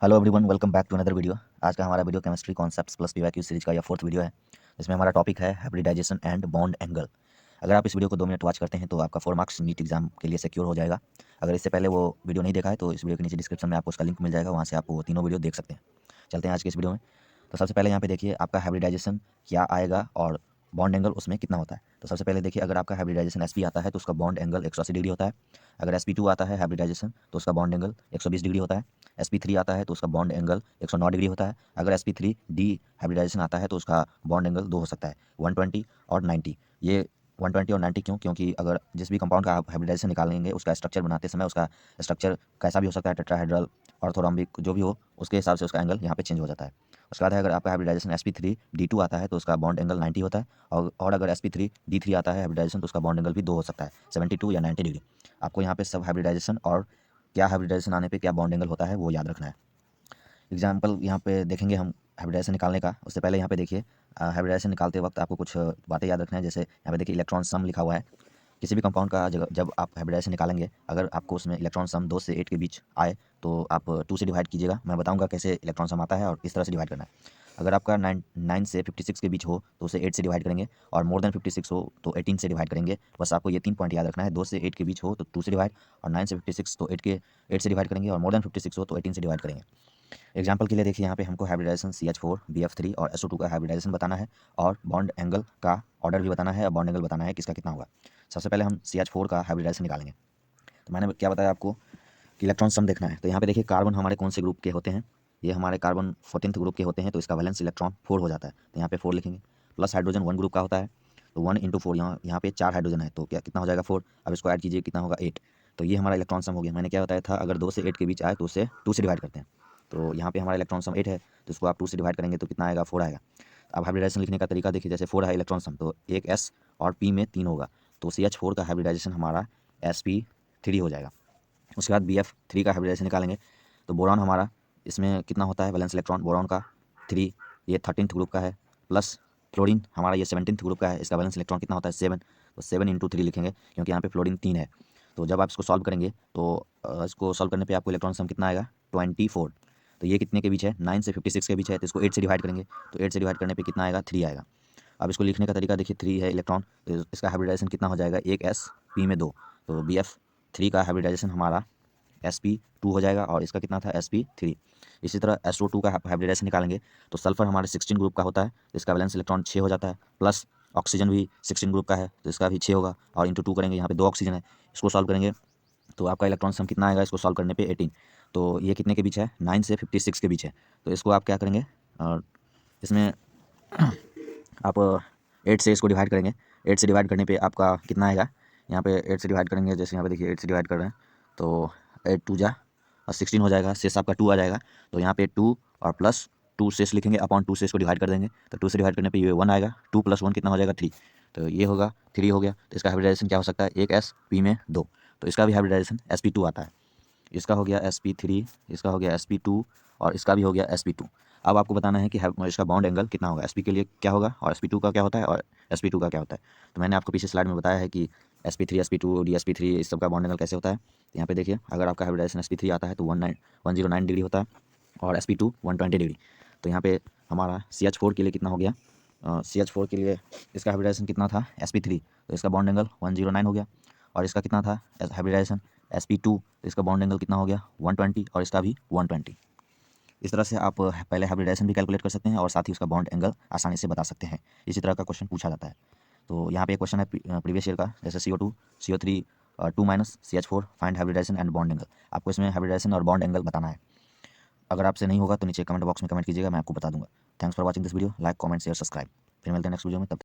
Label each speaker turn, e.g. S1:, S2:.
S1: Hello everyone, welcome back to another video. आज का हमारा video chemistry concepts plus PYQ series का यह फोर्थ वीडियो है। इसमें हमारा टॉपिक है हाइब्रिडाइजेशन एंड बॉन्ड एंगल। अगर आप इस वीडियो को 2 मिनट वॉच करते हैं तो आपका 4 मार्क्स नीट एग्जाम के लिए सिक्योर हो जाएगा। अगर इससे पहले वो वीडियो नहीं देखा है तो इस वीडियो के नीचे डिस्क्रिप्शन में आपको उसका लिंक मिल जाएगा, वहाँ से आप वो तीनों वीडियो देख सकते हैं। चलते हैं आज के इस वीडियो में। तो सबसे पहले यहाँ पे देखिए आपका हाइब्रिडाइजेशन क्या आएगा और बॉन्ड एंगल उसमें कितना होता है। तो सबसे पहले देखिए, अगर आपका हाइब्रिडाइजेशन एसपी आता है तो उसका बॉन्ड एंगल 180 डिग्री होता है। अगर sp2 आता है हाइब्रिडाइजेशन तो उसका बॉन्ड एंगल 120 डिग्री होता है। sp3 आता है तो उसका बॉन्ड एंगल 109 डिग्री होता है। अगर sp3d हाइब्रिडाइजेशन आता है तो उसका बॉन्ड एंगल 2 हो सकता है, 120 और 90। ये 120 और 90 क्यों? क्योंकि अगर जिस भी कंपाउंड का आप हाइब्रिडाइजेशन निकालेंगे उसका स्ट्रक्चर बनाते समय उसका स्ट्रक्चर कैसा भी हो सकता है, टेट्राहेड्रल, ऑर्थोरॉम्बिक, जो भी हो उसके हिसाब से उसका एंगल यहाँ पे चेंज हो जाता है। उसके बाद है, अगर आपका हाइब्रिडाइजेशन sp3d2 आता है तो उसका बॉन्ड एंगल 90 होता है। और अगर sp3d3 आता है हाइब्रिडाइजेशन तो उसका बॉन्ड एंगल भी 2 हो सकता है, 72 या 90 डिग्री। आपको यहाँ पे सब हाइब्रिडाइजेशन और क्या हाइब्रिडाइजेशन आने पे क्या बॉन्ड एंगल होता है वो याद रखना है। एग्जाम्पल यहाँ पे देखेंगे हम हाइब्रिडाइजेशन निकालने का। उससे पहले यहाँ पे देखिए हाइब्रिडाइजेशन निकालते वक्त आपको कुछ बातें याद रखना है। जैसे यहाँ पे देखिए इलेक्ट्रॉन सम लिखा हुआ है। किसी भी कंपाउंड का जब आप हाइब्रिडाइजेशन निकालेंगे, अगर आपको उसमें इलेक्ट्रॉन सम 2 से 8 के बीच आए तो आप 2 से डिवाइड कीजिएगा। मैं बताऊंगा कैसे इलेक्ट्रॉन सम आता है और किस तरह से डिवाइड करना है। अगर आपका 9 से 56 के बीच हो तो उसे 8 से डिवाइड करेंगे, और मोर देन 56 हो तो 18 से डिवाइड करेंगे। बस आपको ये 3 पॉइंट याद रखना है। 2 से 8 के बीच हो तो 2 से डिवाइड, और 9 से 56 तो 8 से डिवाइड करेंगे, और मोर देन 56 हो तो 18 से डिवाइड करेंगे। एग्जाम्पल के लिए देखिए, यहाँ पे हमको हाइब्रिडाइजेशन CH4 BF3 और SO2 का हाइब्रिडाइजेशन बताना है, और बॉन्ड एंगल का ऑर्डर भी बताना है, और बॉन्ड एंगल बताना है किसका कितना होगा। सबसे पहले हम CH4 का हाइब्रिडाइजेशन निकालेंगे। तो मैंने क्या बताया आपको कि इलेक्ट्रॉन सम देखना है। तो यहाँ पे देखिए कार्बन हमारे कौन से ग्रुप के होते हैं। ये हमारे कार्बन 14th ग्रुप के होते हैं, तो इसका वैलेंस इलेक्ट्रॉन 4 हो जाता है। तो यहाँ पे 4 लिखेंगे। प्लस हाइड्रोजन 1 ग्रुप का होता है, तो 1 इंटू 4, यहाँ पे 4 हाइड्रोजन है तो क्या कितना हो जाएगा 4। अब इसको ऐड कीजिए, कितना होगा 8। तो ये हमारा इलेक्ट्रॉन सम हो गया। मैंने क्या बताया था, अगर 2 से 8 के बीच आए तो उसे 2 से डिवाइड करते हैं। तो यहाँ पे हमारा इलेक्ट्रॉन सम 8 है, तो इसको आप 2 से डिवाइड करेंगे तो कितना आएगा 4 आएगा। अब हाइब्रिडाइजेशन लिखने का तरीका देखिए, जैसे 4 है इलेक्ट्रॉन सम तो एक S और P में 3 होगा, तो CH4 का हाइब्रिडाइजेशन हमारा sp3 हो जाएगा। उसके बाद BF3 का हाइब्रिडाइजेशन निकालेंगे। तो बोरॉन हमारा इसमें कितना होता है वैलेंस इलेक्ट्रॉन बोरॉन का 3, ये 13th ग्रुप का है। प्लस फ्लोरीन हमारा ये 17th ग्रुप का है, इसका वैलेंस इलेक्ट्रॉन कितना होता है 7। तो 7 इंटू 3 लिखेंगे क्योंकि यहाँ पे फ्लोरीन 3 है। तो जब आप इसको सॉल्व करेंगे तो इसको सॉल्व करने पे आपको इलेक्ट्रॉन सम कितना आएगा 24। तो ये कितने के बीच है 9 से 56 के बीच है, तो इसको 8 से डिवाइड करेंगे, तो 8 से डिवाइड करने पर कितना आएगा 3 आएगा। अब इसको लिखने का तरीका देखिए, 3 है इलेक्ट्रॉन तो इसका हाइब्रिडाइजेशन कितना हो जाएगा एक S P में 2। तो BF3 का हाइब्रिडाइजेशन हमारा sp2 हो जाएगा, और इसका कितना था sp3। इसी तरह SO2 का हाइब्रिडाइजेशन निकालेंगे। तो सल्फर हमारे 16 ग्रुप का होता है, तो इसका वैलेंस इलेक्ट्रॉन 6 हो जाता है। प्लस ऑक्सीजन भी 16 ग्रुप का है, तो इसका भी 6 होगा, और इंटू 2 करेंगे, यहाँ पे 2 ऑक्सीजन है। इसको सॉल्व करेंगे तो आपका इलेक्ट्रॉन सम कितना आएगा इसको सॉल्व करने पे 18। तो ये कितने के बीच है 9 से 56 के बीच है। तो इसको आप क्या करेंगे, और इसमें आप 8 से इसको डिवाइड करेंगे। 8 से डिवाइड करने पे आपका कितना आएगा, यहाँ पे 8 से डिवाइड करेंगे, जैसे यहाँ पे देखिए 8 से डिवाइड कर रहे हैं तो 8 2 जा और 16 हो जाएगा, शेष आपका 2 आ जाएगा। तो यहाँ पे 2 और प्लस 2 शेष लिखेंगे, अपॉन 2 से इसको डिवाइड कर देंगे। तो 2 से डिवाइड करने पे ये 1 आएगा, 2 प्लस 1 कितना हो जाएगा 3। तो ये होगा 3 हो गया। तो इसका हाइब्रिडाइजेशन क्या हो सकता है एक SP में 2। तो इसका भी हाइब्रिडाइजेशन sp2 आता है। इसका हो गया sp3, इसका हो गया sp2, और इसका भी हो गया sp2। अब आपको बताना है कि इसका बॉन्ड एंगल कितना होगा, sp के लिए क्या होगा और sp2 का क्या होता है और sp2 का क्या होता है। तो मैंने आपको पीछे स्लाइड में बताया है कि sp3 sp2 dsp3 इस सब का बॉन्ड एंगल कैसे होता है। तो यहाँ पे देखिए, अगर आपका हाइब्रिडाइजेशन sp3 आता है तो 109 डिग्री होता है, और sp2 120 डिग्री। तो यहाँ पे हमारा CH4 के लिए कितना हो गया, CH4 के लिए इसका हाइब्रिडाइजेशन कितना था sp3, तो इसका बॉन्ड एंगल 109 हो गया। और इसका कितना था हाइब्रिडाइजेशन sp2, तो इसका बॉन्ड एंगल कितना हो गया 120, और इसका भी 120। इस तरह से आप पहले हाइब्रिडाइजेशन भी कैलकुलेट कर सकते हैं और साथ ही उसका बॉन्ड एंगल आसानी से बता सकते हैं। इसी तरह का क्वेश्चन पूछा जाता है। तो यहाँ पे एक क्वेश्चन है प्रीवियस ईयर का, जैसे CO2 CO3 2 minus CH4 find hybridization and bond angle. आपको इसमें हाइब्रिडाइजेशन और बॉन्ड एंगल बताना है। अगर आपसे नहीं होगा तो नीचे कमेंट बॉक्स में कमेंट कीजिएगा, मैं आपको बता दूंगा। Thanks for watching this video. Like comment share subscribe. फिर मिलते हैं नेक्स्ट वीडियो में, तब